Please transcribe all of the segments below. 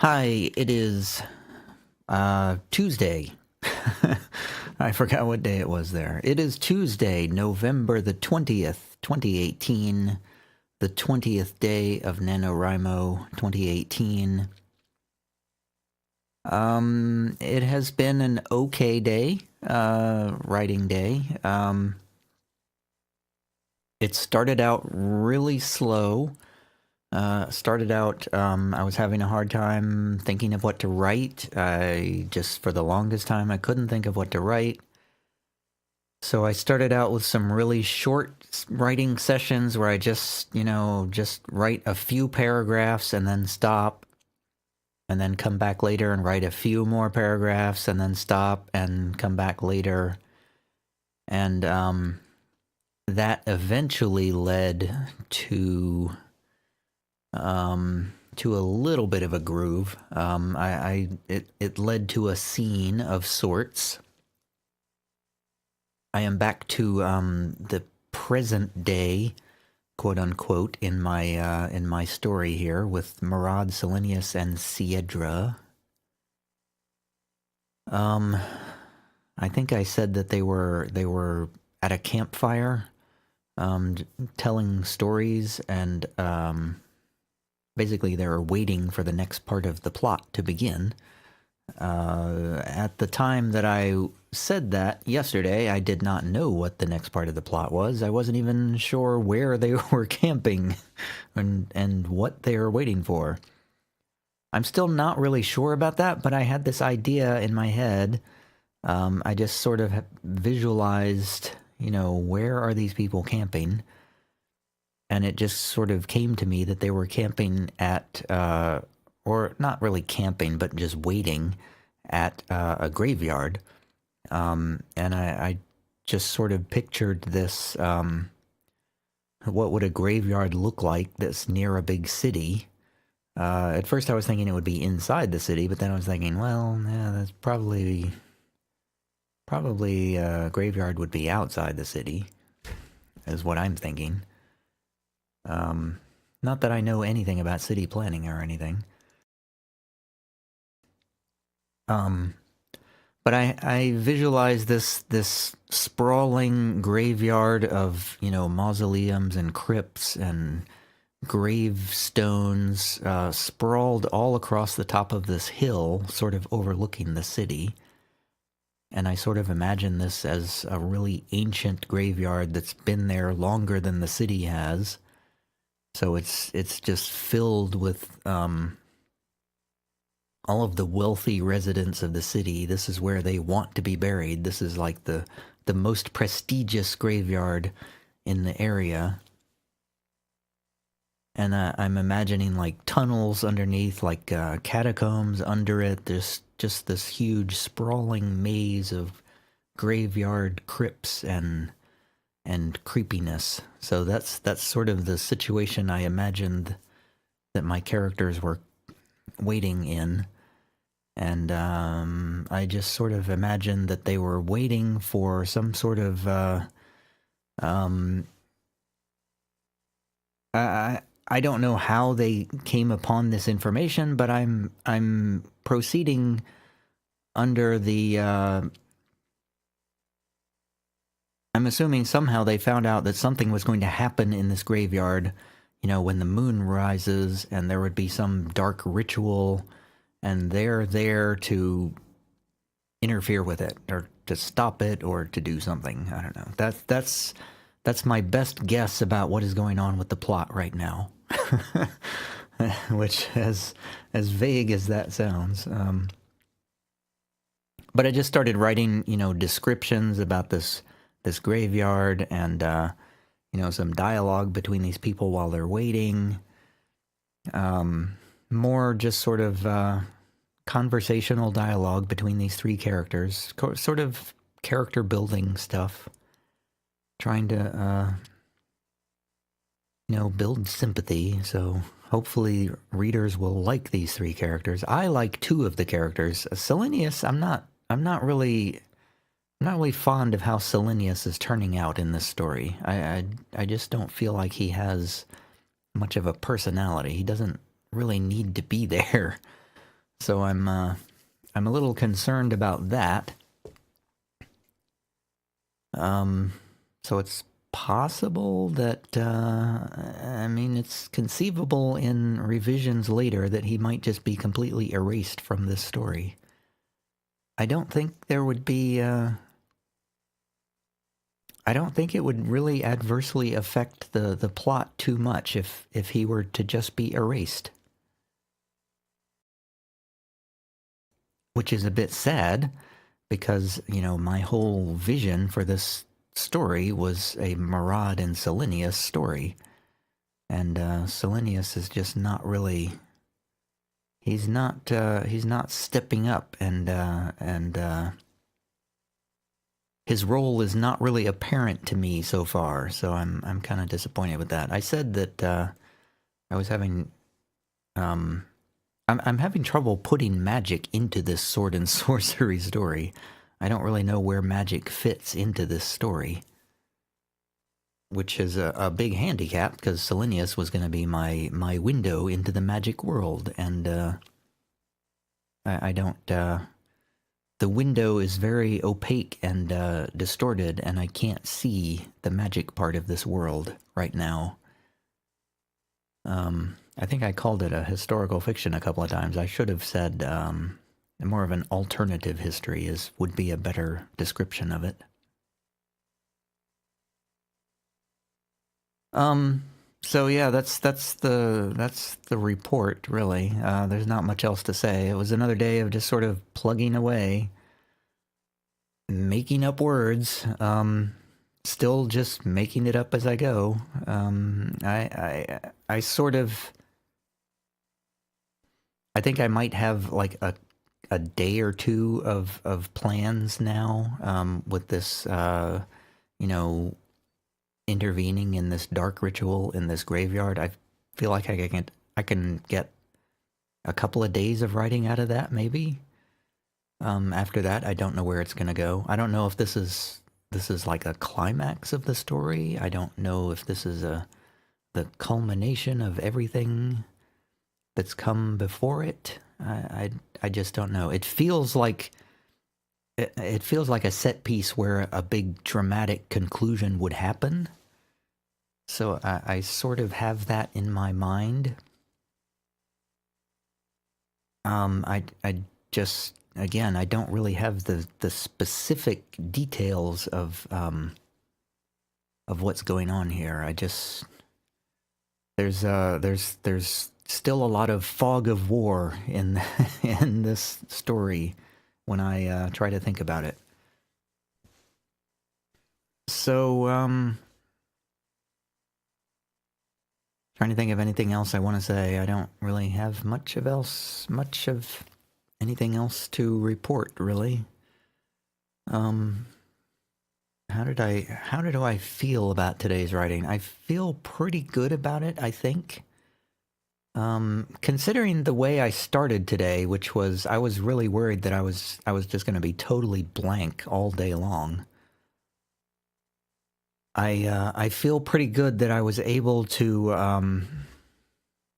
Hi, it is Tuesday. I forgot what day it was there. It is Tuesday, November the 20th, 2018, the 20th day of NaNoWriMo 2018. It has been an okay day, writing day. It started out really slow. I was having a hard time thinking of what to write. For the longest time, I couldn't think of what to write. So I started out with some really short writing sessions where I just write a few paragraphs and then stop, and then come back later and write a few more paragraphs and then stop and come back later. And that eventually led to a little bit of a groove. It led to a scene of sorts. I am back to the present day, quote unquote, in my story here with Murad, Selenius, and Siedra. I think I said that they were at a campfire, telling stories, and basically they were waiting for the next part of the plot to begin. At the time that I said that yesterday, I did not know what the next part of the plot was. I wasn't even sure where they were camping and what they were waiting for. I'm still not really sure about that, but I had this idea in my head. I just sort of visualized, where are these people camping? And it just sort of came to me that they were camping at, or not really camping, but just waiting at a graveyard. And I just sort of pictured this, what would a graveyard look like that's near a big city? At first I was thinking it would be inside the city, but then I was thinking, well, yeah, that's probably a graveyard would be outside the city, is what I'm thinking. Not that I know anything about city planning or anything. But I visualize this sprawling graveyard of, mausoleums and crypts and gravestones, sprawled all across the top of this hill, sort of overlooking the city. And I sort of imagine this as a really ancient graveyard that's been there longer than the city has. So it's just filled with all of the wealthy residents of the city. This is where they want to be buried. This is like the most prestigious graveyard in the area. And I'm imagining like tunnels underneath, like catacombs under it. There's just this huge sprawling maze of graveyard crypts and creepiness. So that's sort of the situation I imagined that my characters were waiting in. And I just sort of imagined that they were waiting for some sort of I don't know how they came upon this information, but I'm proceeding under the I'm assuming somehow they found out that something was going to happen in this graveyard, when the moon rises, and there would be some dark ritual, and they're there to interfere with it, or to stop it, or to do something. I don't know. That's my best guess about what is going on with the plot right now. Which, as vague as that sounds. But I just started writing, descriptions about this graveyard, and some dialogue between these people while they're waiting. More just sort of conversational dialogue between these three characters, sort of character building stuff, trying to build sympathy. So hopefully readers will like these three characters. I like two of the characters. Selenius, I'm not really fond of how Selenius is turning out in this story. I just don't feel like he has much of a personality. He doesn't really need to be there. So I'm a little concerned about that. So it's possible that, I mean, it's conceivable in revisions later that he might just be completely erased from this story. I don't think there would be, I don't think it would really adversely affect the plot too much if he were to just be erased. Which is a bit sad, because, you know, my whole vision for this story was a Murad and Selenius story. And Selenius is just not really... He's not stepping up, and his role is not really apparent to me so far, so I'm kind of disappointed with that. I said that I was having... I'm having trouble putting magic into this sword and sorcery story. I don't really know where magic fits into this story, which is a big handicap, because Selenius was going to be my window into the magic world, and I don't... the window is very opaque and distorted, and I can't see the magic part of this world right now. I think I called it a historical fiction a couple of times. I should have said more of an alternative history would be a better description of it. So yeah, that's the report, really. There's not much else to say. It was another day of just sort of plugging away, making up words, still just making it up as I go. I sort of... I think I might have like a day or two of plans now, with this, you know, intervening in this dark ritual in this graveyard. I feel like I can get a couple of days of writing out of that, maybe. After that, I don't know where it's gonna go. I don't know if this is like a climax of the story. I don't know if this is the culmination of everything that's come before it. I just don't know. It feels like a set piece where a big dramatic conclusion would happen. So I sort of have that in my mind. I just, again, I don't really have the specific details of what's going on here. I just... There's still a lot of fog of war in in this story when I try to think about it. So, trying to think of anything else I want to say. I don't really have much of anything else to report, really. How do I feel about today's writing? I feel pretty good about it, I think. Considering the way I started today, which was, I was really worried that I was just going to be totally blank all day long. I feel pretty good that I was able to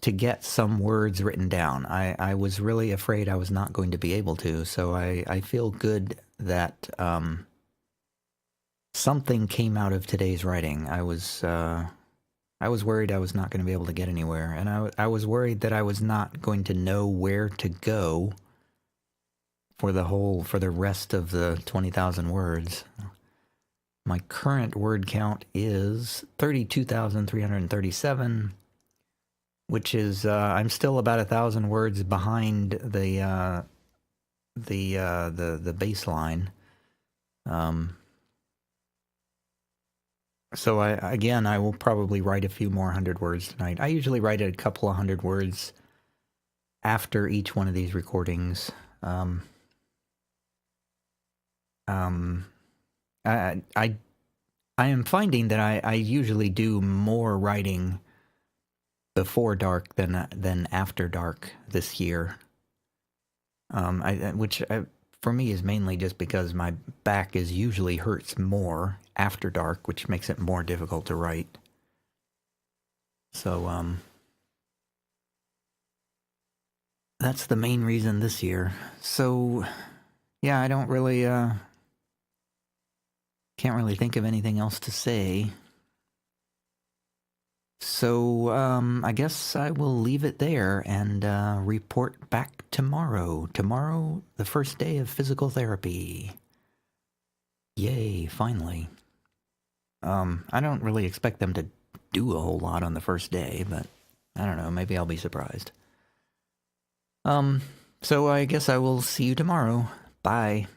get some words written down. I was really afraid I was not going to be able to, so I feel good that something came out of today's writing. I was worried I was not going to be able to get anywhere, and I was worried that I was not going to know where to go for the rest of the 20,000 words. My current word count is 32,337, which is I'm still about 1,000 words behind the baseline. So I will probably write a few more 100 words tonight. I usually write a couple of 100 words after each one of these recordings. I am finding that I usually do more writing before dark than after dark this year. Which for me is mainly just because my back usually hurts more after dark, which makes it more difficult to write. So that's the main reason this year. So, yeah, I don't really, can't really think of anything else to say. So, I guess I will leave it there and report back tomorrow. Tomorrow, the first day of physical therapy. Yay, finally. I don't really expect them to do a whole lot on the first day, but I don't know, maybe I'll be surprised. So I guess I will see you tomorrow. Bye.